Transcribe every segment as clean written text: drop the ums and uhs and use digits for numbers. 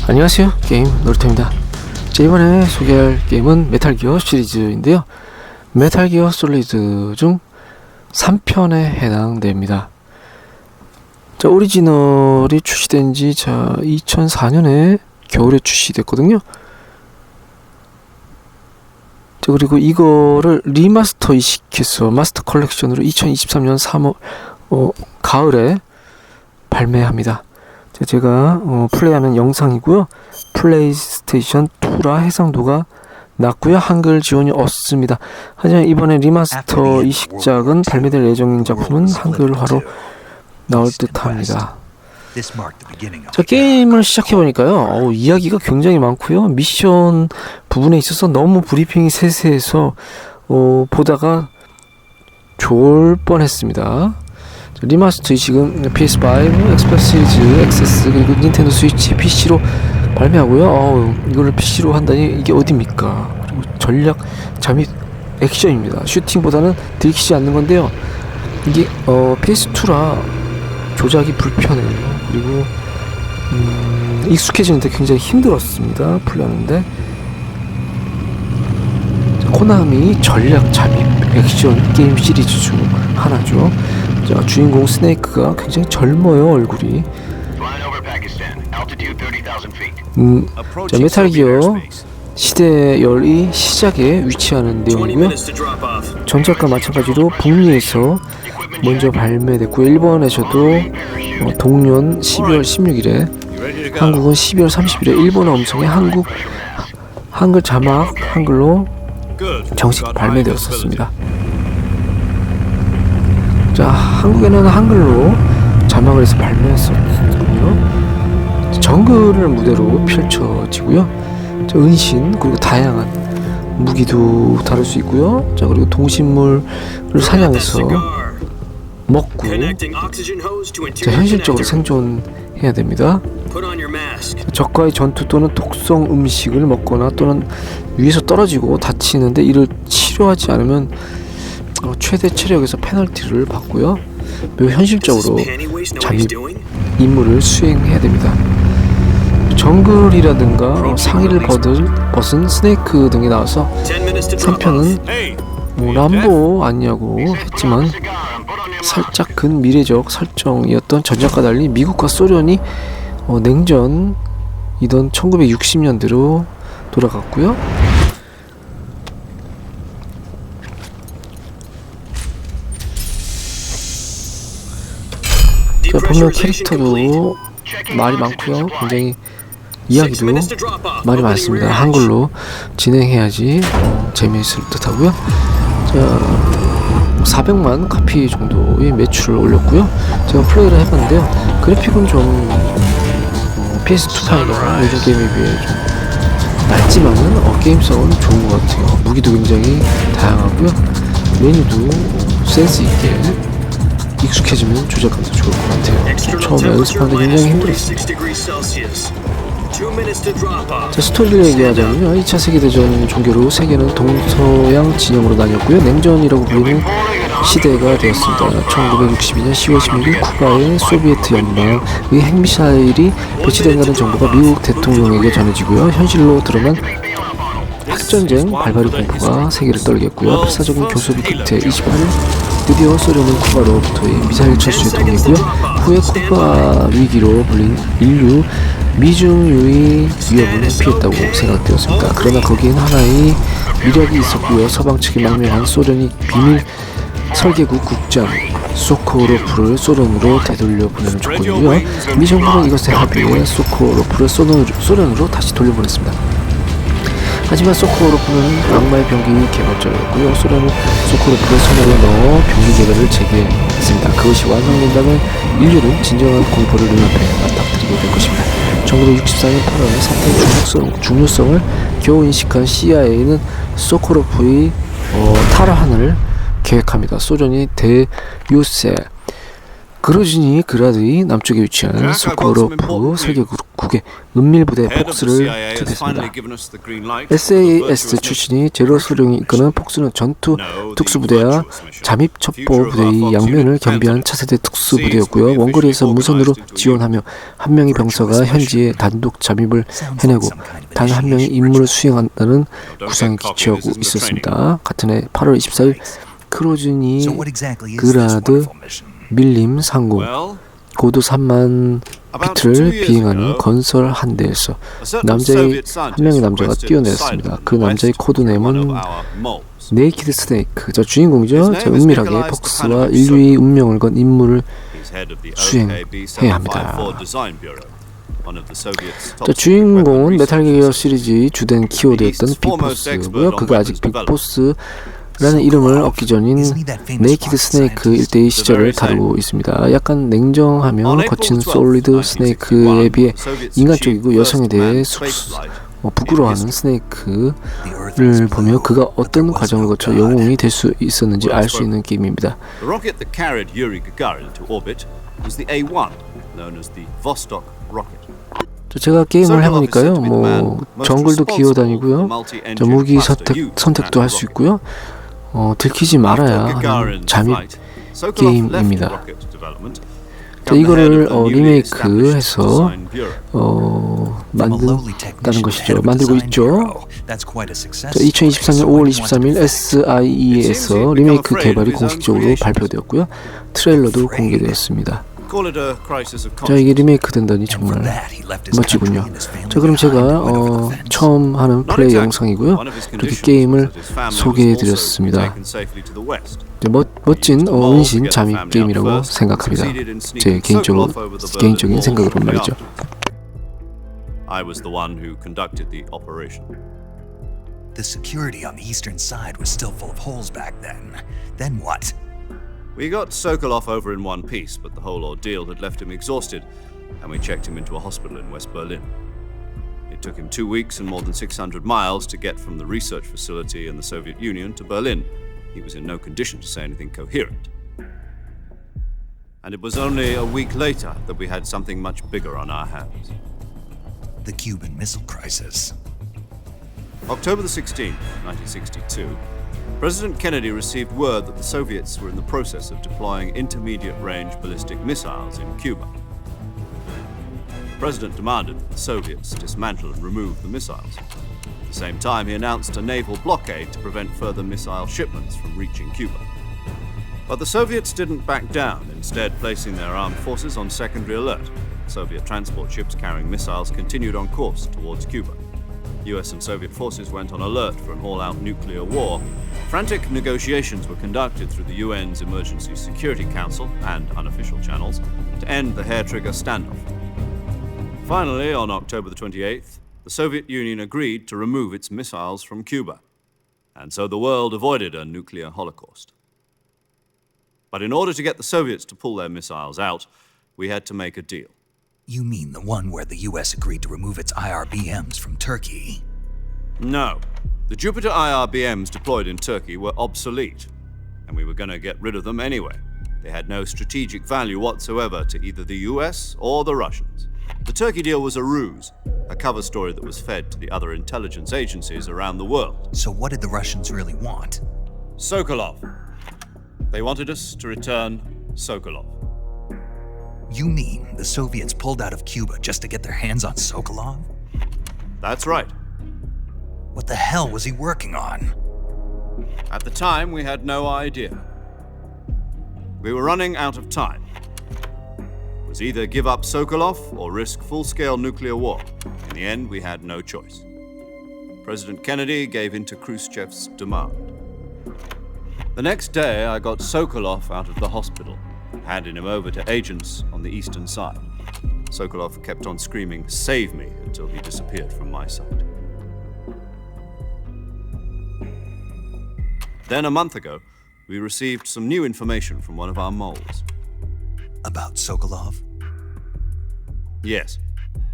안녕하세요, 게임 놀이터입니다. 자, 이번에 소개할 게임은 메탈기어 시리즈인데요, 메탈기어 솔리드 중 3편에 해당됩니다. 자, 오리지널이 출시된지 2004년에 겨울에 출시됐거든요. 자, 그리고 이거를 리마스터 이식해서 마스터 컬렉션으로 2023년 3월 가을에 발매합니다. 제가 플레이하는 영상이고요. 플레이스테이션 2라 해상도가 낮고요. 한글 지원이 없습니다. 하지만 이번에 리마스터 이식작은 발매될 예정인 작품은 한글화로 나올 듯합니다. 자, 게임을 시작해보니까요, 이야기가 굉장히 많고요. 미션 부분에 있어서 너무 브리핑이 세세해서 보다가 좋을 뻔했습니다. 리마스터 이식은 PS5, 엑스박스 시리즈, 액세스, 그리고 닌텐도 스위치, PC로 발매하고요. 이거를 PC로 한다니 이게 어딥니까? 그리고 전략, 잠입, 액션입니다. 슈팅보다는 들키지 않는 건데요. 이게 PS2라 조작이 불편해요. 그리고 익숙해지는데 굉장히 힘들었습니다. 플레이하는데. 코나미 전략, 잠입, 액션 게임 시리즈 중 하나죠. 자, 주인공 스네이크가 굉장히 젊어요, 얼굴이. 자, 메탈기어 시대열이 시작에 위치하는 내용이고요. 전작과 마찬가지로 북미에서 먼저 발매됐고, 일본에서도 동년 12월 16일에, 한국은 12월 30일에 일본어 음성의 한글 자막 한글로 정식 발매되었었습니다. 자, 한국에는 한글로 자막을 해서 발매했었거든요. 정글을 무대로 펼쳐지고요. 자, 은신, 그리고 다양한 무기도 다룰 수 있고요. 자, 그리고 동식물을 사냥해서 먹고, 자, 현실적으로 생존해야 됩니다. 적과의 전투 또는 독성 음식을 먹거나 또는 위에서 떨어지고 다치는데 이를 치료하지 않으면 최대 체력에서 페널티를 받고요. 매우 현실적으로 잠입 임무를 수행해야 됩니다. 정글이라든가 상의를 벗은 스네이크 등이 나와서 3편은 람보 아니냐고 했지만 살짝 근미래적 설정이었던 전작과 달리 미국과 소련이 냉전이던 1960년대로 돌아갔고요. 자, 보면 캐릭터도 말이 많고요. 굉장히 이야기도 말이 많습니다. 한글로 진행해야지 재미있을 듯 하고요. 자, 400만 카피 정도의 매출을 올렸고요. 제가 플레이를 해봤는데요, 그래픽은 좀 PS2판이나 요즘 게임에 비해 좀 낮지만은 게임성은 좋은 것 같아요. 무기도 굉장히 다양하고요. 메뉴도 센스 있게 익숙해지면 조작감도 좋을 것 같아요. 처음에 연습하는데 굉장히 힘들었습니다. 자, 스토리를 얘기하자면요, 2차 세계대전 종교로 세계는 동서양 진영으로 나뉘었고요. 냉전이라고 불리는 시대가 되었습니다. 1962년 10월 16일 쿠바의 소비에트 연방의 핵미사일이 배치된다는 정보가 미국 대통령에게 전해지고요. 현실로 드러난 핵전쟁 발발의 공포가 세계를 떨겠고요. 필사적인 교섭이 끝에 28일 드디어 소련은 쿠바로부터의 미사일 철수에 동의했고요. 후에 쿠바 위기로 불린 인류 미중 유의 위협을 피했다고 생각되었습니다. 그러나 거기엔 하나의 미력이 있었고요. 서방 측이 망명한 소련이 비밀 설계국 국장 소코로프를 소련으로 되돌려 보내는 조건이고요. 미 정부는 이것에 합의해 소코로프를 소련으로 다시 돌려보냈습니다. 하지만 소코로프는 악마의 병기 개발자였고요. 소련은 소코로프를 손으로 넣어 병기 개발을 재개했습니다. 그것이 완성된다면 인류는 진정한 공포를 눈앞에 맞닥뜨리게 될 것입니다. 1964년 8월에 사태의 중요성을 겨우 인식한 CIA는 소코로프의 탈환을 계획합니다. 소련이 대요새 그로지니 그라드의 남쪽에 위치한 소코로프 세계국의 은밀부대 폭스를 투입했습니다. SAS 출신이 제로 소령이 이끄는 폭스는 전투 특수부대와 잠입 첩보 부대의 양면을 겸비한 차세대 특수부대였고요. 원거리에서 무선으로 지원하며 한 명의 병사가 현지에 단독 잠입을 해내고 단 한 명의 임무를 수행한다는 구상에 기초하고 있었습니다. 같은 해 8월 24일 크로즈니 그라드 밀림 상공 고도 3만 피트를 비행하는 건설 한 대에서 한 명의 남자가 뛰어내렸습니다. 그 남자의 코드네임은 네이키드 스네이크. 저 주인공이죠. 저 은밀하게 폭스와 인류의 운명을 건 임무를 수행해야 합니다. 자, 주인공은 메탈기어 시리즈의 주된 키워드였던 빅보스고요. 그가 아직 빅보스라는 이름을 얻기 전인 네이키드 스네이크 일대의 시절을 다루고 있습니다. 약간 냉정하며 거친 솔리드 스네이크에 비해 인간적이고 여성에 대해 부끄러워하는 스네이크를 보며 그가 어떤 과정을 거쳐 영웅이 될 수 있었는지 알 수 있는 게임입니다. 제가 게임을 해보니까요, 정글도 기어다니고요, 무기 선택도 할 수 있고요, 들키지 말아야 하는 잠입 게임입니다. 이거를 리메이크해서 만든다는 것이죠. 만들고 있죠. 2023년 5월 23일 SIE에서 리메이크 개발이 공식적으로 발표되었고요. 트레일러도 공개되었습니다. 자, 이게 리메이크 된다니 정말 멋지군요. 자, 그럼 제가 처음 하는 플레이 영상이고요. 이렇게 게임을 소개해드렸습니다. 멋진 은신 잠입 게임이라고 생각합니다. 제 개인적인 생각으로 말이죠. I was the one who conducted the operation. The security on the eastern side was still full of holes back then. Then what? We got Sokolov over in one piece, but the whole ordeal had left him exhausted, and we checked him into a hospital in West Berlin. It took him 2 weeks and more than 600 miles to get from the research facility in the Soviet Union to Berlin. He was in no condition to say anything coherent. And it was only a week later that we had something much bigger on our hands. The Cuban Missile Crisis. October the 16th, 1962, President Kennedy received word that the Soviets were in the process of deploying intermediate-range ballistic missiles in Cuba. The President demanded that the Soviets dismantle and remove the missiles. At the same time, he announced a naval blockade to prevent further missile shipments from reaching Cuba. But the Soviets didn't back down, instead placing their armed forces on secondary alert. Soviet transport ships carrying missiles continued on course towards Cuba. US and Soviet forces went on alert for an all-out nuclear war. Frantic negotiations were conducted through the UN's Emergency Security Council and unofficial channels to end the hair-trigger standoff. Finally, on October the 28th, the Soviet Union agreed to remove its missiles from Cuba, and so the world avoided a nuclear holocaust. But in order to get the Soviets to pull their missiles out, we had to make a deal. You mean the one where the US agreed to remove its IRBMs from Turkey? No. The Jupiter IRBMs deployed in Turkey were obsolete, and we were going to get rid of them anyway. They had no strategic value whatsoever to either the US or the Russians. The Turkey deal was a ruse, a cover story that was fed to the other intelligence agencies around the world. So what did the Russians really want? Sokolov. They wanted us to return Sokolov. You mean the Soviets pulled out of Cuba just to get their hands on Sokolov? That's right. What the hell was he working on? At the time, we had no idea. We were running out of time. It was either give up Sokolov or risk full-scale nuclear war. In the end, we had no choice. President Kennedy gave in to Khrushchev's demand. The next day, I got Sokolov out of the hospital, handing him over to agents on the eastern side. Sokolov kept on screaming, "Save me," until he disappeared from my sight. Then a month ago, we received some new information from one of our moles. About Sokolov? Yes.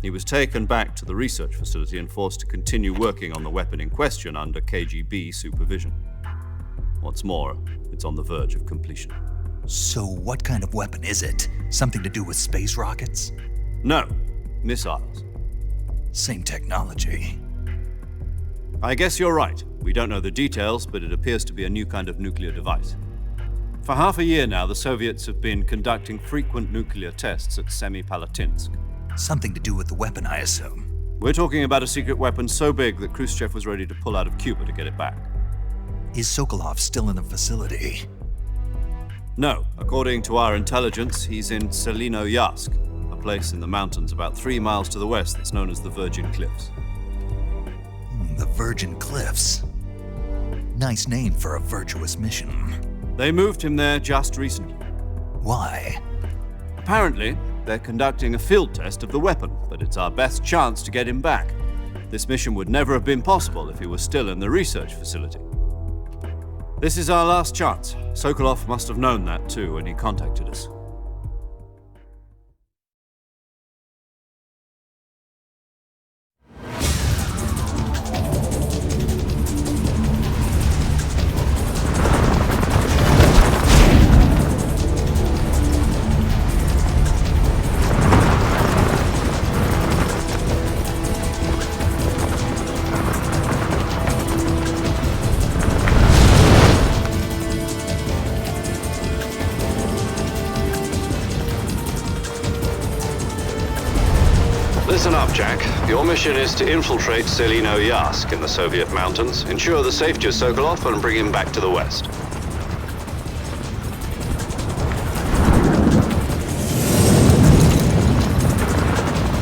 He was taken back to the research facility and forced to continue working on the weapon in question under KGB supervision. What's more, it's on the verge of completion. So what kind of weapon is it? Something to do with space rockets? No, missiles. Same technology. I guess you're right. We don't know the details, but it appears to be a new kind of nuclear device. For half a year now, the Soviets have been conducting frequent nuclear tests at Semipalatinsk. Something to do with the weapon, I assume. We're talking about a secret weapon so big that Khrushchev was ready to pull out of Cuba to get it back. Is Sokolov still in the facility? No, according to our intelligence, he's in Selinoyarsk, a place in the mountains about 3 miles to the west that's known as the Virgin Cliffs. The Virgin Cliffs. Nice name for a virtuous mission. They moved him there just recently. Why? Apparently, they're conducting a field test of the weapon, but it's our best chance to get him back. This mission would never have been possible if he was still in the research facility. This is our last chance. Sokolov must have known that too when he contacted us. Listen up, Jack. Your mission is to infiltrate Selinoyarsk in the Soviet mountains, ensure the safety of Sokolov, and bring him back to the West.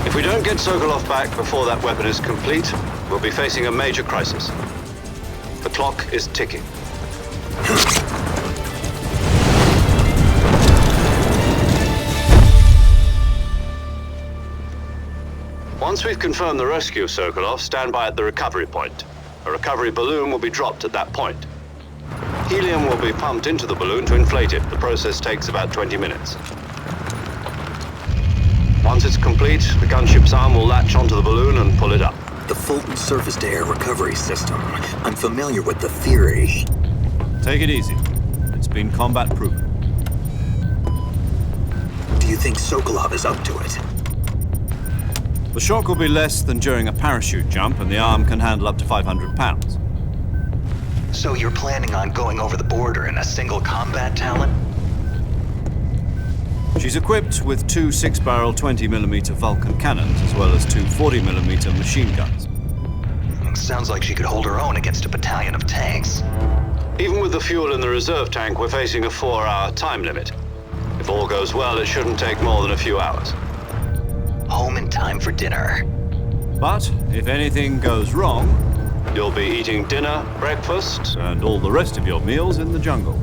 If we don't get Sokolov back before that weapon is complete, we'll be facing a major crisis. The clock is ticking. Once we've confirmed the rescue of Sokolov, stand by at the recovery point. A recovery balloon will be dropped at that point. Helium will be pumped into the balloon to inflate it. The process takes about 20 minutes. Once it's complete, the gunship's arm will latch onto the balloon and pull it up. The Fulton surface-to-air recovery system. I'm familiar with the theory. Take it easy. It's been combat-proven. Do you think Sokolov is up to it? The shock will be less than during a parachute jump, and the arm can handle up to 500 pounds. So you're planning on going over the border in a single combat talent? She's equipped with 2 6-barrel 20mm Vulcan cannons, as well as 2 40mm machine guns. Sounds like she could hold her own against a battalion of tanks. Even with the fuel in the reserve tank, we're facing a 4-hour time limit. If all goes well, it shouldn't take more than a few hours. Home in time for dinner. But if anything goes wrong, you'll be eating dinner, breakfast, and all the rest of your meals in the jungle.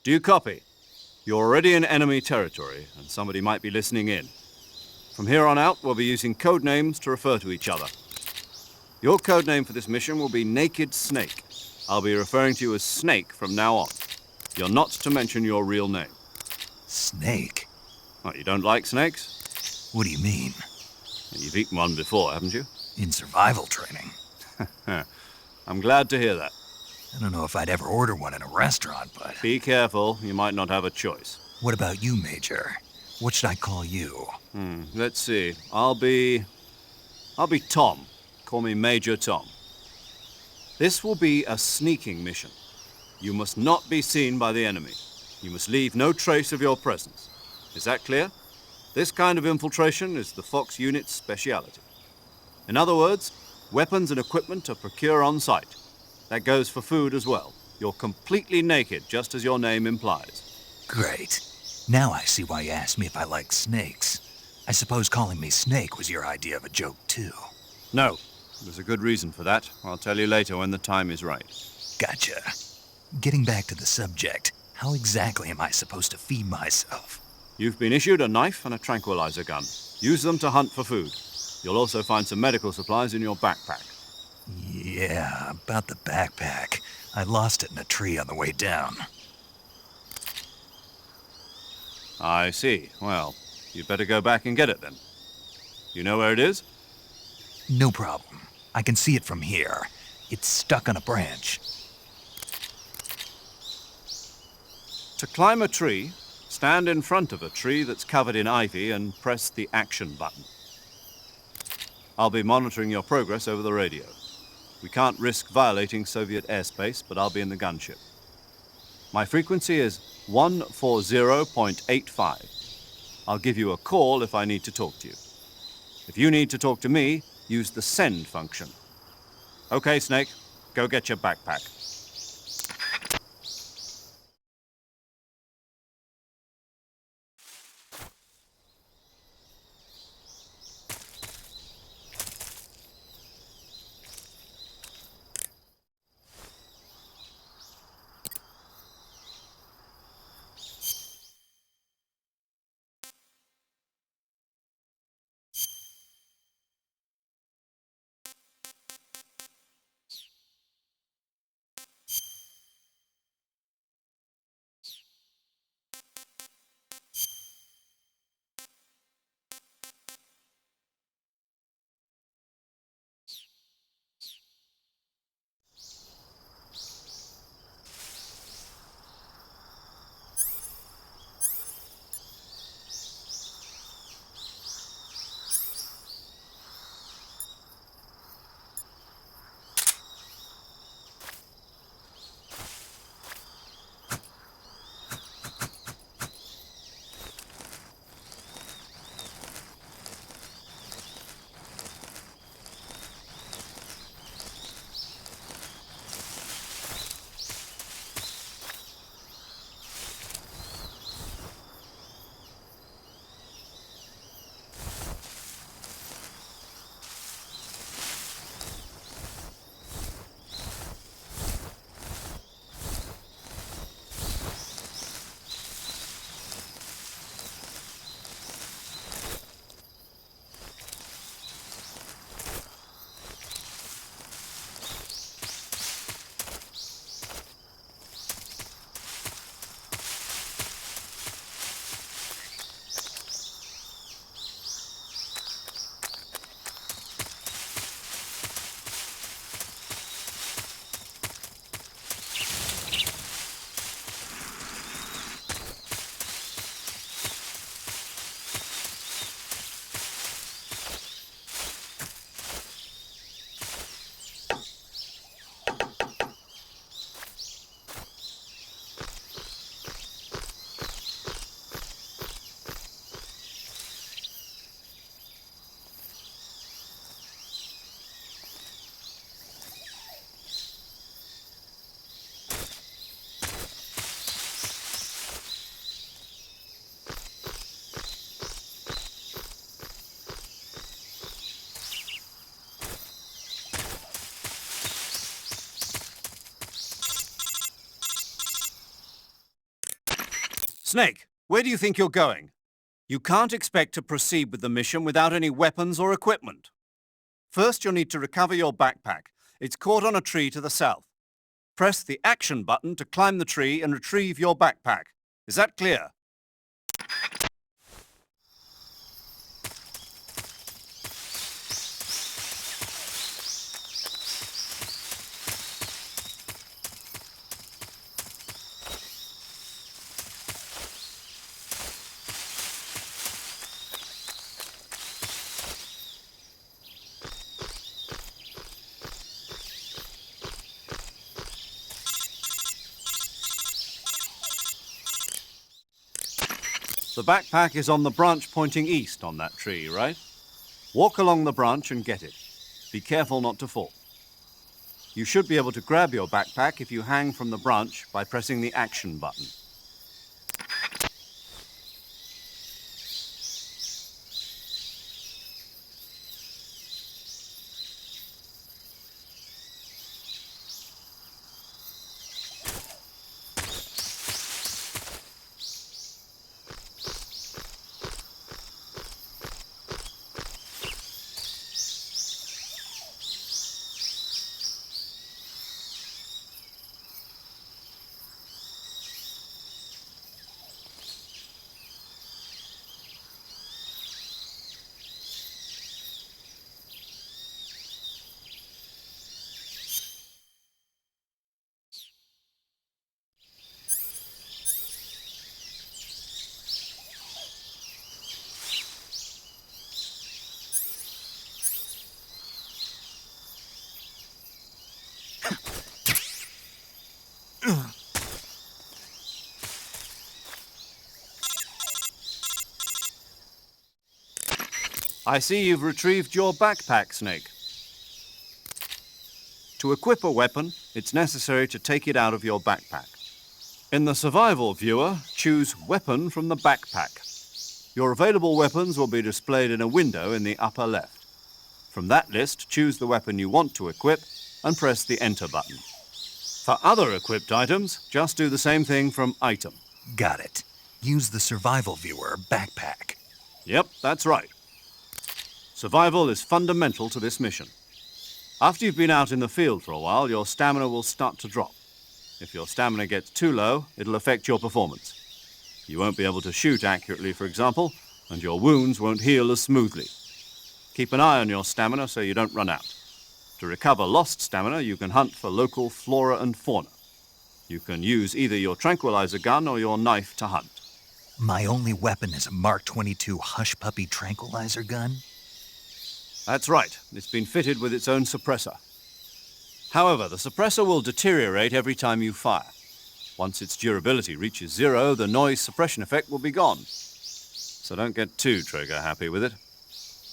Do you copy? You're already in enemy territory, and somebody might be listening in. From here on out, we'll be using code names to refer to each other. Your code name for this mission will be Naked Snake. I'll be referring to you as Snake from now on. You're not to mention your real name. Snake? What, you don't like snakes? What do you mean? You've eaten one before, haven't you? In survival training? I'm glad to hear that. I don't know if I'd ever order one in a restaurant, but... Be careful, you might not have a choice. What about you, Major? What should I call you? Let's see. I'll be Tom. Call me Major Tom. This will be a sneaking mission. You must not be seen by the enemy. You must leave no trace of your presence. Is that clear? This kind of infiltration is the Fox unit's speciality. In other words, weapons and equipment are procured on site. That goes for food as well. You're completely naked, just as your name implies. Great. Now I see why you asked me if I like snakes. I suppose calling me Snake was your idea of a joke, too. No, there's a good reason for that. I'll tell you later when the time is right. Gotcha. Getting back to the subject, how exactly am I supposed to feed myself? You've been issued a knife and a tranquilizer gun. Use them to hunt for food. You'll also find some medical supplies in your backpack. Yeah, about the backpack. I lost it in a tree on the way down. I see. Well, you'd better go back and get it then. You know where it is? No problem. I can see it from here. It's stuck on a branch. To climb a tree, stand in front of a tree that's covered in ivy and press the action button. I'll be monitoring your progress over the radio. We can't risk violating Soviet airspace, but I'll be in the gunship. My frequency is 140.85. I'll give you a call if I need to talk to you. If you need to talk to me, use the send function. Okay, Snake, go get your backpack. Snake, where do you think you're going? You can't expect to proceed with the mission without any weapons or equipment. First, you'll need to recover your backpack. It's caught on a tree to the south. Press the action button to climb the tree and retrieve your backpack. Is that clear? The backpack is on the branch pointing east on that tree, right? Walk along the branch and get it. Be careful not to fall. You should be able to grab your backpack if you hang from the branch by pressing the action button. I see you've retrieved your backpack, Snake. To equip a weapon, it's necessary to take it out of your backpack. In the survival viewer, choose Weapon from the backpack. Your available weapons will be displayed in a window in the upper left. From that list, choose the weapon you want to equip and press the Enter button. For other equipped items, just do the same thing from Item. Got it. Use the survival viewer backpack. Yep, that's right. Survival is fundamental to this mission. After you've been out in the field for a while, your stamina will start to drop. If your stamina gets too low, it'll affect your performance. You won't be able to shoot accurately, for example, and your wounds won't heal as smoothly. Keep an eye on your stamina so you don't run out. To recover lost stamina, you can hunt for local flora and fauna. You can use either your tranquilizer gun or your knife to hunt. My only weapon is a Mark 22 Hush Puppy tranquilizer gun? That's right. It's been fitted with its own suppressor. However, the suppressor will deteriorate every time you fire. Once its durability reaches 0, the noise suppression effect will be gone. So don't get too trigger happy with it.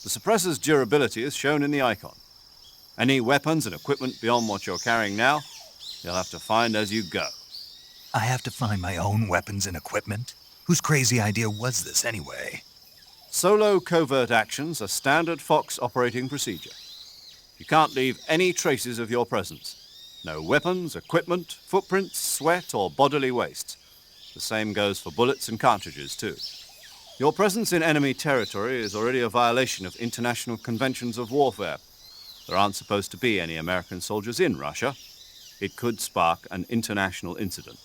The suppressor's durability is shown in the icon. Any weapons and equipment beyond what you're carrying now, you'll have to find as you go. I have to find my own weapons and equipment? Whose crazy idea was this anyway? Solo covert actions are standard Fox operating procedure. You can't leave any traces of your presence. No weapons, equipment, footprints, sweat, or bodily waste. The same goes for bullets and cartridges, too. Your presence in enemy territory is already a violation of international conventions of warfare. There aren't supposed to be any American soldiers in Russia. It could spark an international incident.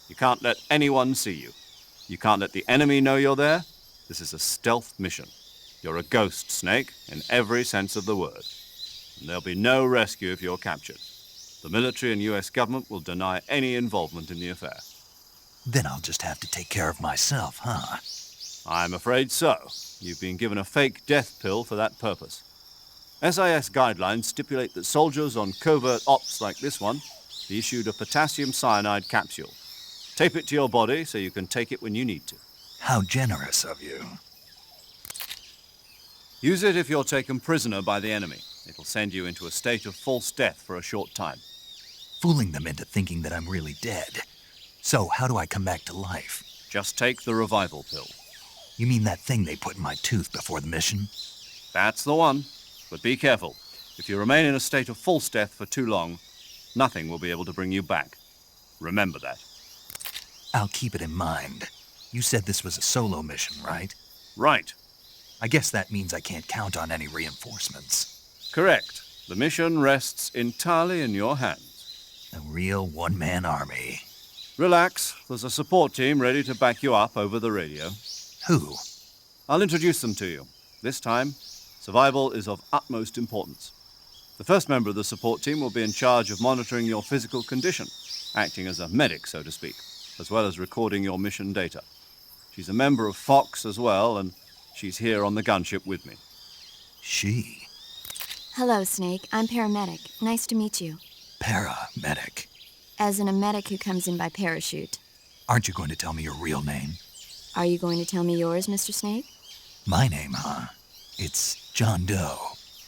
You can't let anyone see you. You can't let the enemy know you're there. This is a stealth mission. You're a ghost, Snake, in every sense of the word. And there'll be no rescue if you're captured. The military and US government will deny any involvement in the affair. Then I'll just have to take care of myself, huh? I'm afraid so. You've been given a fake death pill for that purpose. SIS guidelines stipulate that soldiers on covert ops like this one be issued a potassium cyanide capsule. Tape it to your body so you can take it when you need to. How generous of you. Use it if you're taken prisoner by the enemy. It'll send you into a state of false death for a short time. Fooling them into thinking that I'm really dead. So how do I come back to life? Just take the revival pill. You mean that thing they put in my tooth before the mission? That's the one. But be careful. If you remain in a state of false death for too long, nothing will be able to bring you back. Remember that. I'll keep it in mind. You said this was a solo mission, right? Right. I guess that means I can't count on any reinforcements. Correct. The mission rests entirely in your hands. A real one-man army. Relax. There's a support team ready to back you up over the radio. Who? I'll introduce them to you. This time, survival is of utmost importance. The first member of the support team will be in charge of monitoring your physical condition, acting as a medic, so to speak, as well as recording your mission data. She's a member of Fox as well, and she's here on the gunship with me. She. Hello, Snake. I'm paramedic. Nice to meet you. Paramedic. As in a medic who comes in by parachute. Aren't you going to tell me your real name? Are you going to tell me yours, Mr. Snake? My name, huh? It's John Doe.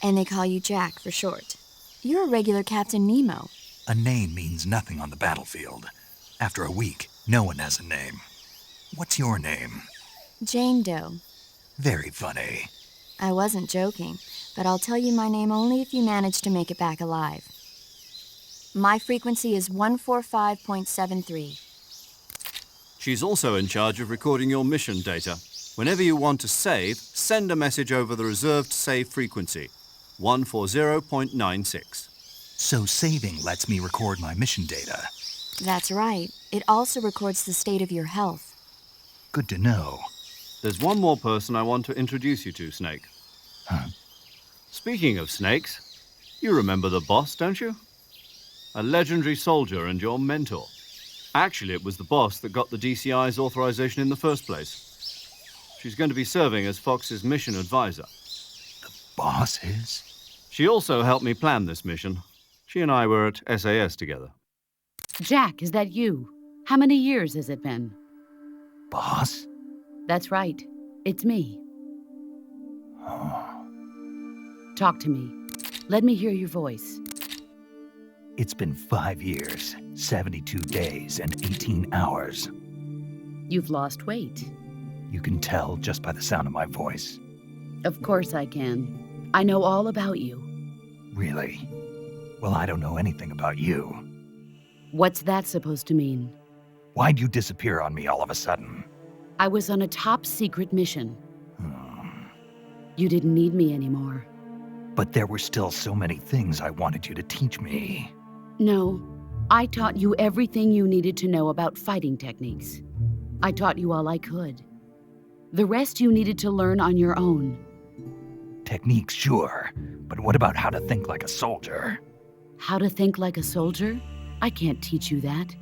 And they call you Jack for short. You're a regular Captain Nemo. A name means nothing on the battlefield. After a week, no one has a name. What's your name? Jane Doe. Very funny. I wasn't joking, but I'll tell you my name only if you manage to make it back alive. My frequency is 145.73. She's also in charge of recording your mission data. Whenever you want to save, send a message over the reserved save frequency, 140.96. So saving lets me record my mission data. That's right. It also records the state of your health. Good to know. There's one more person I want to introduce you to, Snake. Huh? Speaking of snakes, you remember the boss, don't you? A legendary soldier and your mentor. Actually, it was the boss that got the DCI's authorization in the first place. She's going to be serving as Fox's mission advisor. The boss is? She also helped me plan this mission. She and I were at SAS together. Jack, is that you? How many years has it been? Boss? That's right. It's me. Talk to me. Let me hear your voice. It's been 5 years, 72 days, and 18 hours. You've lost weight. You can tell just by the sound of my voice. Of course I can. I know all about you. Really? Well, I don't know anything about you. What's that supposed to mean? Why'd you disappear on me all of a sudden? I was on a top-secret mission. You didn't need me anymore. But there were still so many things I wanted you to teach me. No, I taught you everything you needed to know about fighting techniques. I taught you all I could. The rest you needed to learn on your own. Techniques, sure. But what about how to think like a soldier? How to think like a soldier? I can't teach you that.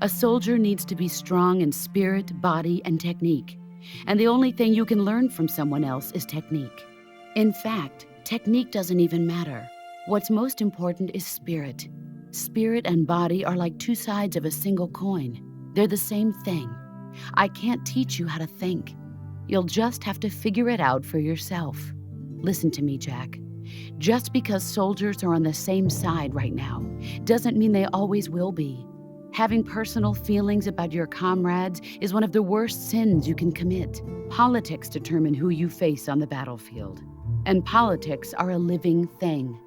A soldier needs to be strong in spirit, body, and technique. And the only thing you can learn from someone else is technique. In fact, technique doesn't even matter. What's most important is spirit. Spirit and body are like two sides of a single coin. They're the same thing. I can't teach you how to think. You'll just have to figure it out for yourself. Listen to me, Jack. Just because soldiers are on the same side right now doesn't mean they always will be. Having personal feelings about your comrades is one of the worst sins you can commit. Politics determine who you face on the battlefield. And politics are a living thing.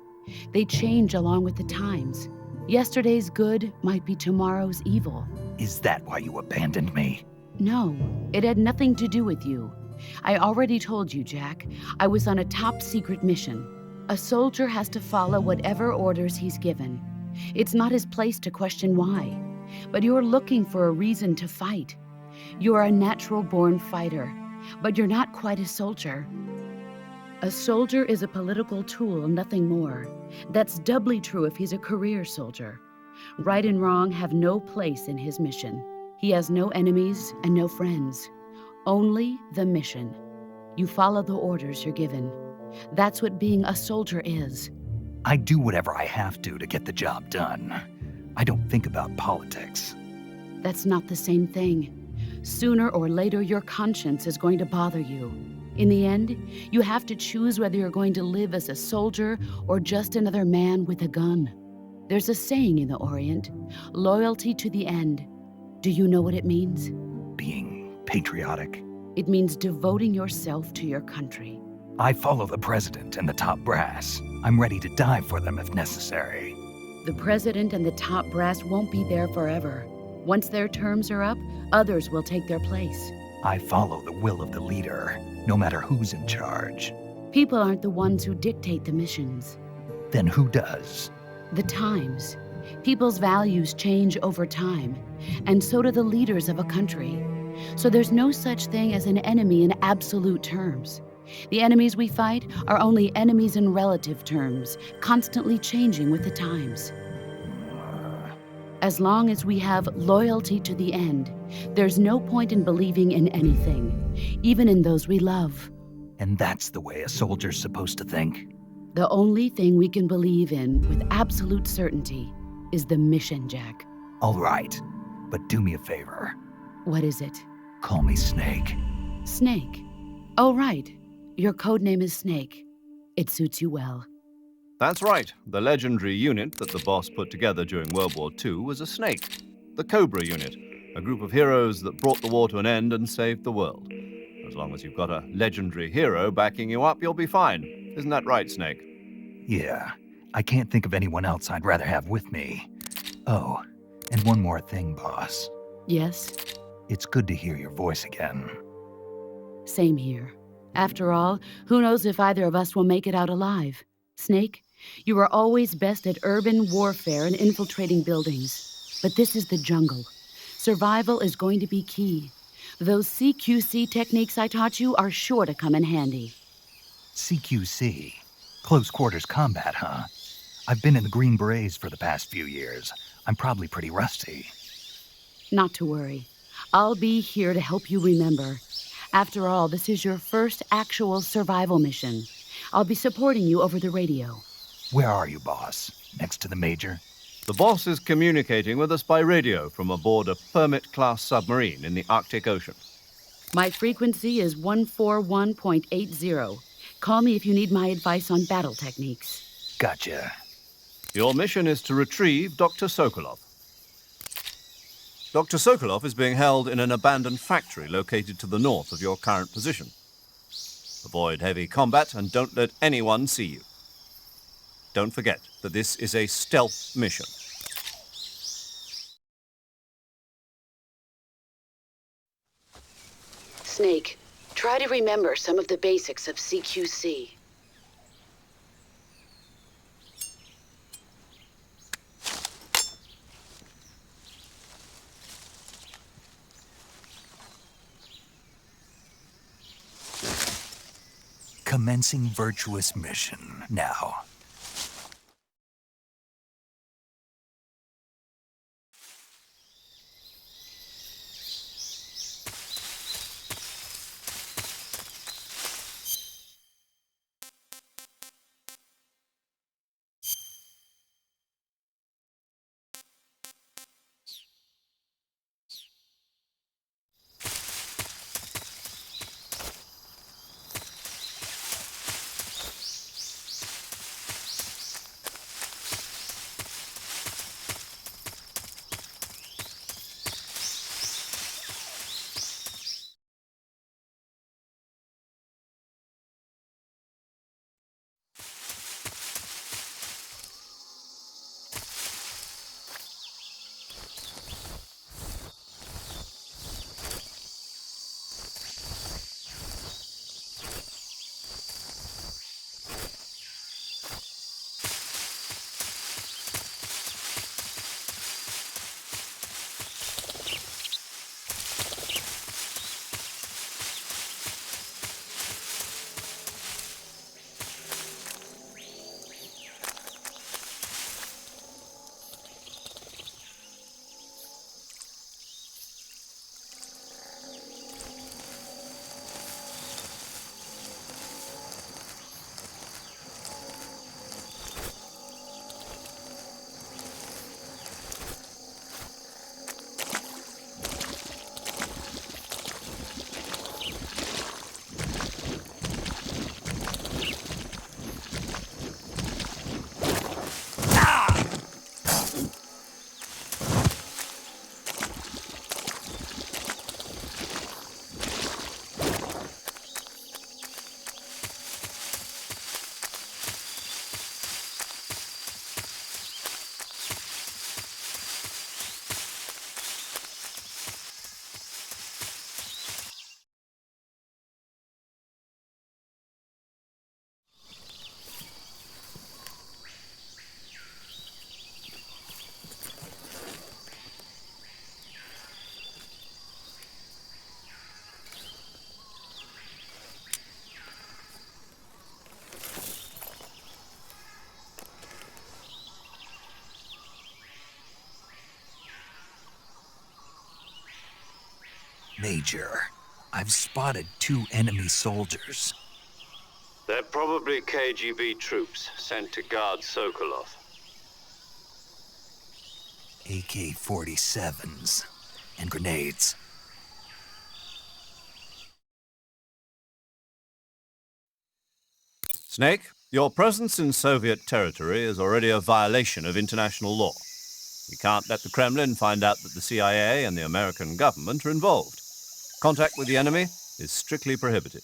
They change along with the times. Yesterday's good might be tomorrow's evil. Is that why you abandoned me? No, it had nothing to do with you. I already told you, Jack. I was on a top-secret mission. A soldier has to follow whatever orders he's given. It's not his place to question why. But you're looking for a reason to fight. You're a natural-born fighter, but you're not quite a soldier. A soldier is a political tool, nothing more. That's doubly true if he's a career soldier. Right and wrong have no place in his mission. He has no enemies and no friends. Only the mission. You follow the orders you're given. That's what being a soldier is. I do whatever I have to get the job done. I don't think about politics. That's not the same thing. Sooner or later, your conscience is going to bother you. In the end, you have to choose whether you're going to live as a soldier or just another man with a gun. There's a saying in the Orient, loyalty to the end. Do you know what it means? Being patriotic. It means devoting yourself to your country. I follow the president and the top brass. I'm ready to die for them if necessary. The president and the top brass won't be there forever. Once their terms are up, others will take their place. I follow the will of the leader, no matter who's in charge. People aren't the ones who dictate the missions. Then who does? The times. People's values change over time, and so do the leaders of a country. So there's no such thing as an enemy in absolute terms. The enemies we fight are only enemies in relative terms, constantly changing with the times. As long as we have loyalty to the end, there's no point in believing in anything, even in those we love. And that's the way a soldier's supposed to think? The only thing we can believe in with absolute certainty is the mission, Jack. All right, but do me a favor. What is it? Call me Snake. Snake. Oh, right. Your code name is Snake. It suits you well. That's right. The legendary unit that the boss put together during World War II was a snake. The Cobra unit, a group of heroes that brought the war to an end and saved the world. As long as you've got a legendary hero backing you up, you'll be fine. Isn't that right, Snake? Yeah, I can't think of anyone else I'd rather have with me. Oh, and one more thing, boss. Yes? It's good to hear your voice again. Same here. After all, who knows if either of us will make it out alive? Snake, you are always best at urban warfare and infiltrating buildings. But this is the jungle. Survival is going to be key. Those CQC techniques I taught you are sure to come in handy. CQC? Close quarters combat, huh? I've been in the Green Berets for the past few years. I'm probably pretty rusty. Not to worry. I'll be here to help you remember. After all, this is your first actual survival mission. I'll be supporting you over the radio. Where are you, boss? Next to the Major? The boss is communicating with us by radio from aboard a Permit-class submarine in the Arctic Ocean. My frequency is 141.80. Call me if you need my advice on battle techniques. Gotcha. Your mission is to retrieve Dr. Sokolov. Dr. Sokolov is being held in an abandoned factory located to the north of your current position. Avoid heavy combat and don't let anyone see you. Don't forget that this is a stealth mission. Snake, try to remember some of the basics of CQC. Commencing virtuous mission now. Major, I've spotted 2 enemy soldiers. They're probably KGB troops sent to guard Sokolov. AK-47s and grenades. Snake, your presence in Soviet territory is already a violation of international law. We can't let the Kremlin find out that the CIA and the American government are involved. Contact with the enemy is strictly prohibited.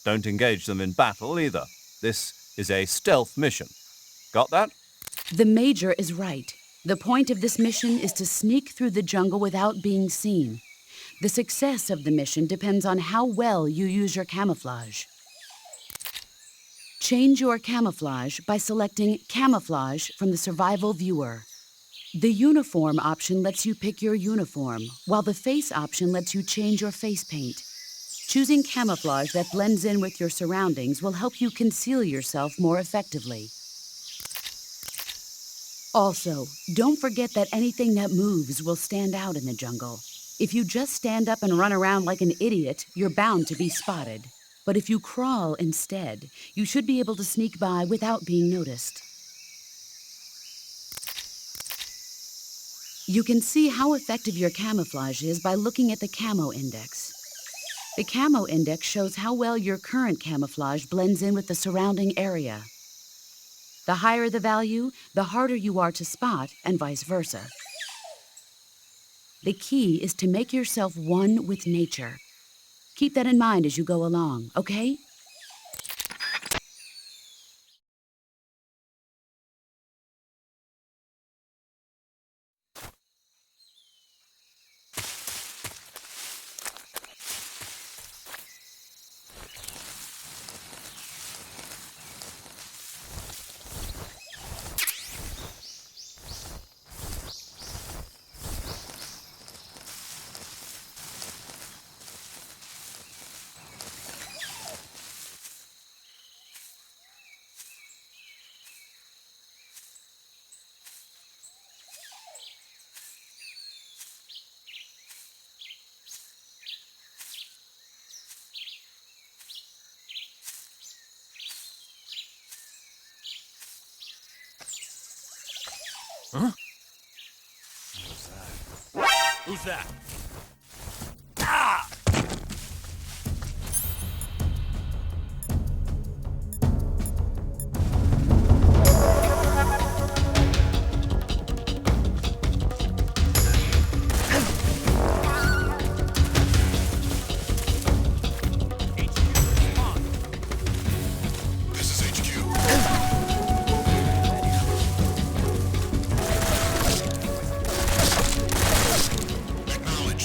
Don't engage them in battle either. This is a stealth mission. Got that? The Major is right. The point of this mission is to sneak through the jungle without being seen. The success of the mission depends on how well you use your camouflage. Change your camouflage by selecting Camouflage from the Survival Viewer. The Uniform option lets you pick your uniform, while the Face option lets you change your face paint. Choosing camouflage that blends in with your surroundings will help you conceal yourself more effectively. Also, don't forget that anything that moves will stand out in the jungle. If you just stand up and run around like an idiot, you're bound to be spotted. But if you crawl instead, you should be able to sneak by without being noticed. You can see how effective your camouflage is by looking at the Camo Index. The Camo Index shows how well your current camouflage blends in with the surrounding area. The higher the value, the harder you are to spot, and vice versa. The key is to make yourself one with nature. Keep that in mind as you go along, okay? Huh? Who's that? Ah! Acknowledge.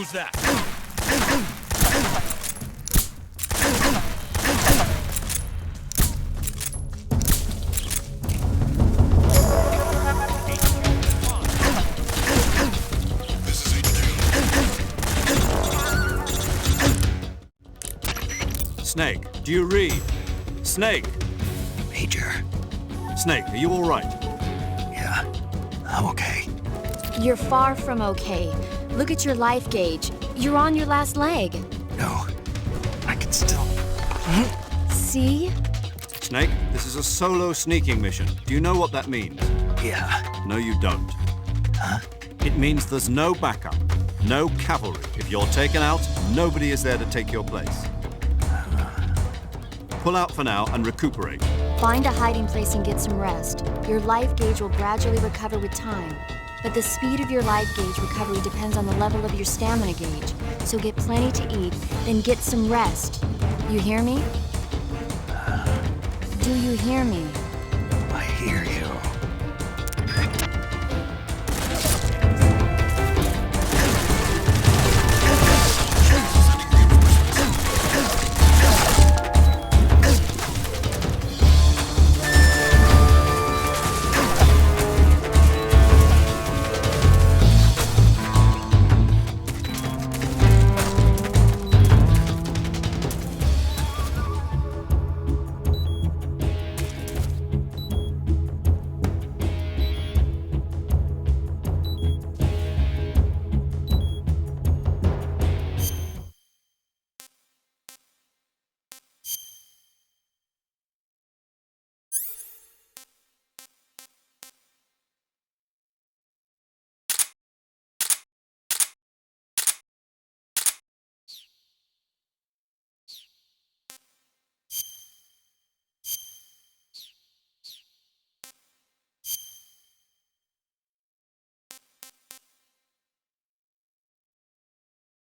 Who's that? Snake, do you read? Snake! Major. Snake, are you all right? Yeah, I'm okay. You're far from okay. Look at your life gauge. You're on your last leg. No, I can still. See? Snake, this is a solo sneaking mission. Do you know what that means? Yeah. No, you don't. Huh? It means there's no backup, no cavalry. If you're taken out, nobody is there to take your place. Pull out for now and recuperate. Find a hiding place and get some rest. Your life gauge will gradually recover with time. But the speed of your life gauge recovery depends on the level of your stamina gauge. So get plenty to eat, then get some rest. You hear me? Do you hear me? I hear you.